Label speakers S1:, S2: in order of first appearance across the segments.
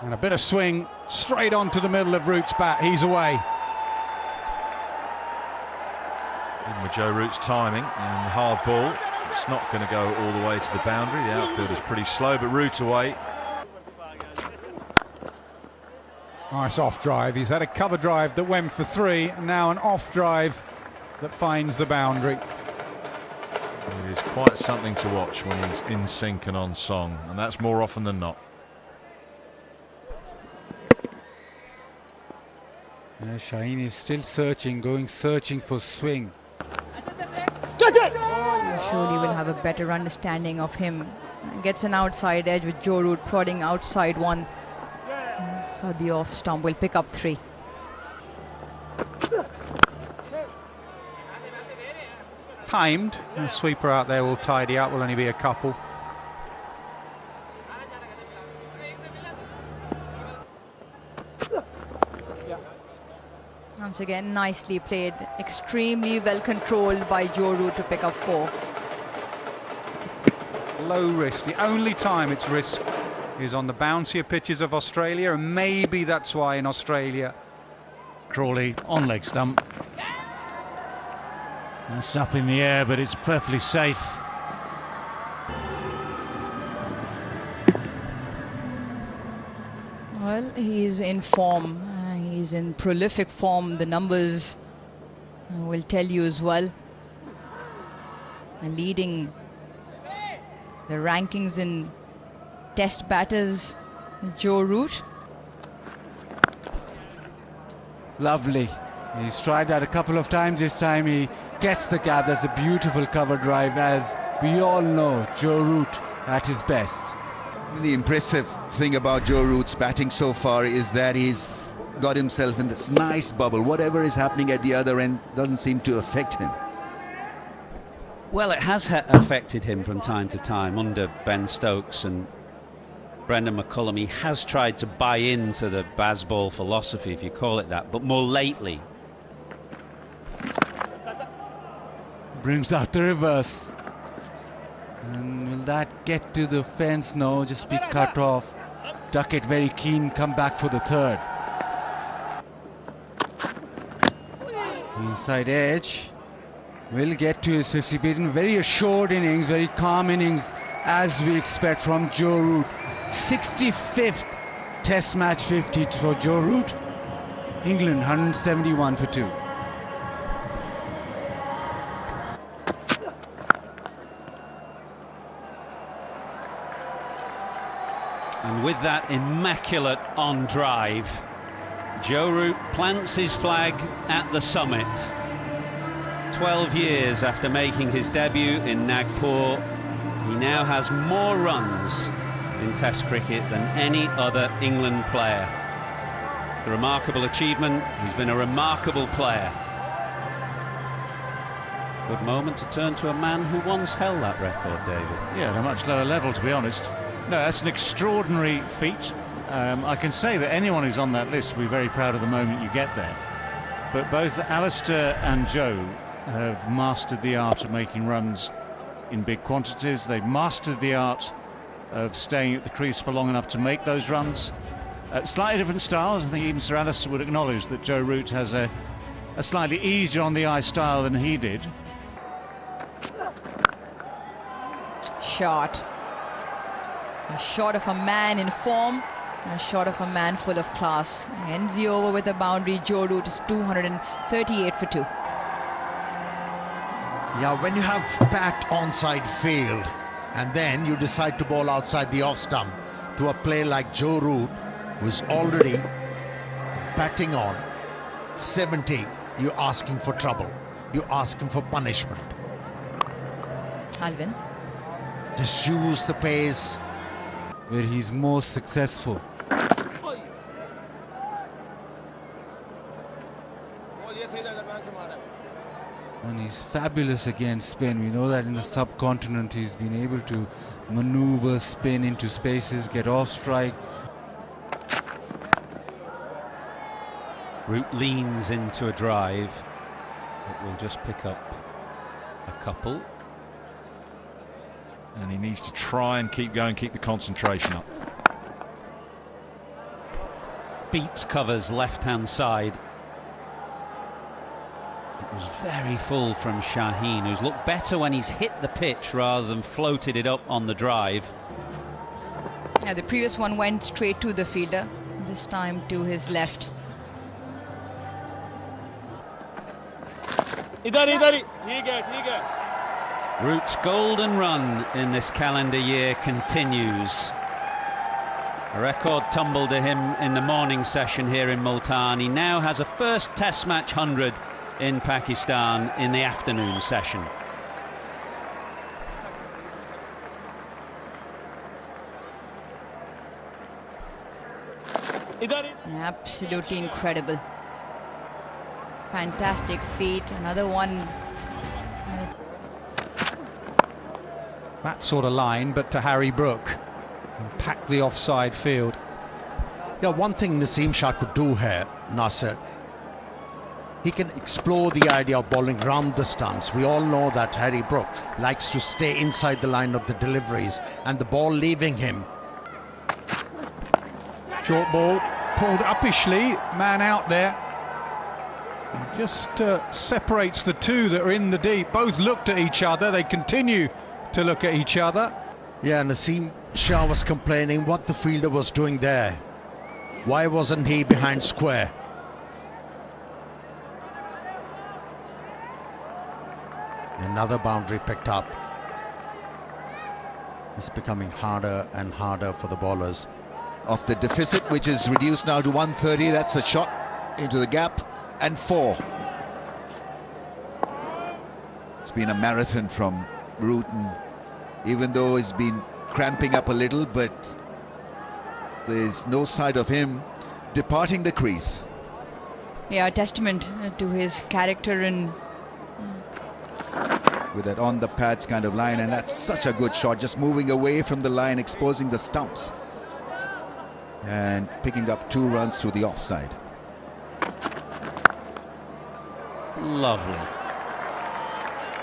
S1: And a bit of swing straight onto the middle of Root's bat. He's away.
S2: Even with Joe Root's timing and the hard ball, it's not going to go all the way to the boundary. The outfield is pretty slow, but Root away.
S1: Nice off drive. He's had a cover drive that went for 3, and now an off drive that finds the boundary.
S2: It is quite something to watch when he's in sync and on song, and that's more often than not.
S1: Shaheen is still searching for swing.
S3: Surely will have a better understanding of him. Gets an outside edge with Joe Root prodding outside one. So the off stump will pick up 3.
S1: Timed. A sweeper out there will tidy up. Will only be a couple.
S3: Once again, nicely played. Extremely well controlled by Joe Root to pick up 4.
S1: Low risk. The only time it's risk is on the bouncier pitches of Australia, and maybe that's why in Australia
S4: Crawley on leg stump. That's up in the air, but it's perfectly safe.
S3: Well, he's in form. He's in prolific form. The numbers will tell you as well. Leading the rankings in test batters, Joe Root.
S5: Lovely. He's tried that a couple of times. This time he gets the gap. That's a beautiful cover drive. As we all know, Joe Root at his best.
S6: The impressive thing about Joe Root's batting so far is that he's got himself in this nice bubble. Whatever is happening at the other end doesn't seem to affect him.
S7: Well, it has affected him from time to time under Ben Stokes and Brendan McCullum. He has tried to buy into the Bazball philosophy, if you call it that, but more lately.
S5: Brings out the reverse. And will that get to the fence? No, just be cut off. Duckett very keen, come back for the 3rd. Inside edge. Will get to his 50 beaten. Very assured innings, very calm innings, as we expect from Joe Root. 65th Test match 50 for Joe Root. England 171 for 2.
S7: And with that immaculate on drive, Joe Root plants his flag at the summit. 12 years after making his debut in Nagpur, he now has more runs in Test cricket than any other England player. A remarkable achievement. He's been a remarkable player. Good moment to turn to a man who once held that record, David.
S4: Yeah, at a much lower level, to be honest. No, that's an extraordinary feat. I can say that anyone who's on that list will be very proud of the moment you get there. But both Alistair and Joe have mastered the art of making runs in big quantities. They've mastered the art of staying at the crease for long enough to make those runs. Slightly different styles. I think even Sir Alistair would acknowledge that Joe Root has a slightly easier on the eye style than he did.
S3: Shot. A shot of a man in form. A shot of a man full of class. Ends the over with a boundary. Joe Root is 238 for 2.
S8: Yeah, when you have pat onside field and then you decide to bowl outside the off stump to a player like Joe Root, who's already batting on 70, you're asking for trouble. You're asking for punishment.
S3: Alvin.
S5: Just use the pace where he's most successful. And he's fabulous against spin. We know that in the subcontinent he's been able to maneuver spin into spaces, get off strike.
S7: Root leans into a drive, but will just pick up a couple.
S2: And he needs to try and keep going, keep the concentration up.
S7: beats covers left-hand side. It was very full from Shaheen, who's looked better when he's hit the pitch rather than floated it up on the drive.
S3: Yeah, the previous one went straight to the fielder, this time to his left.
S7: Root's golden run in this calendar year continues. A record tumble to him in the morning session here in Multan. He now has a first Test match 100 in Pakistan in the afternoon session.
S3: Absolutely incredible. Fantastic feat. Another one.
S1: That sort of line, but to Harry Brook. And pack the offside field.
S8: Yeah, one thing Naseem Shah could do here, Nasser, he can explore the idea of bowling round the stumps. We all know that Harry Brook likes to stay inside the line of the deliveries, and the ball leaving him.
S1: Short ball, pulled uppishly, man out there. Just separates the two that are in the deep. Both looked at each other, they continue to look at each other.
S8: Yeah, Naseem Shah was complaining what the fielder was doing there. Why wasn't he behind square? Another boundary picked up. It's becoming harder and harder for the bowlers.
S6: Of the deficit, which is reduced now to 130, that's a shot into the gap, and 4. It's been a marathon from Root, and even though he's been cramping up a little, but there's no sight of him departing the crease.
S3: Yeah, a testament to his character and
S6: with that on the pads kind of line, and that's such a good shot, just moving away from the line, exposing the stumps and picking up 2 runs through the offside.
S7: Lovely.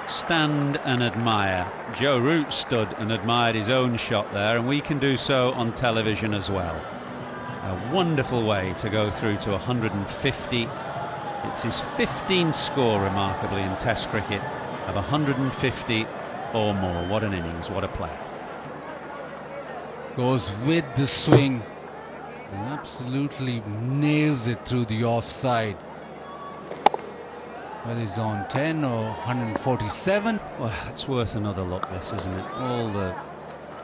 S7: Stand and admire. Joe Root stood and admired his own shot there, and we can do so on television as well. A wonderful way to go through to 150. It's his 15th score, remarkably, in Test cricket of 150 or more. What an innings, what a play.
S5: Goes with the swing and absolutely nails it through the offside. Whether he's on 10 or 147.
S7: Well, it's worth another look, this, isn't it? All the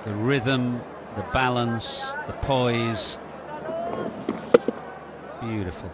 S7: rhythm, the balance, the poise. Beautiful.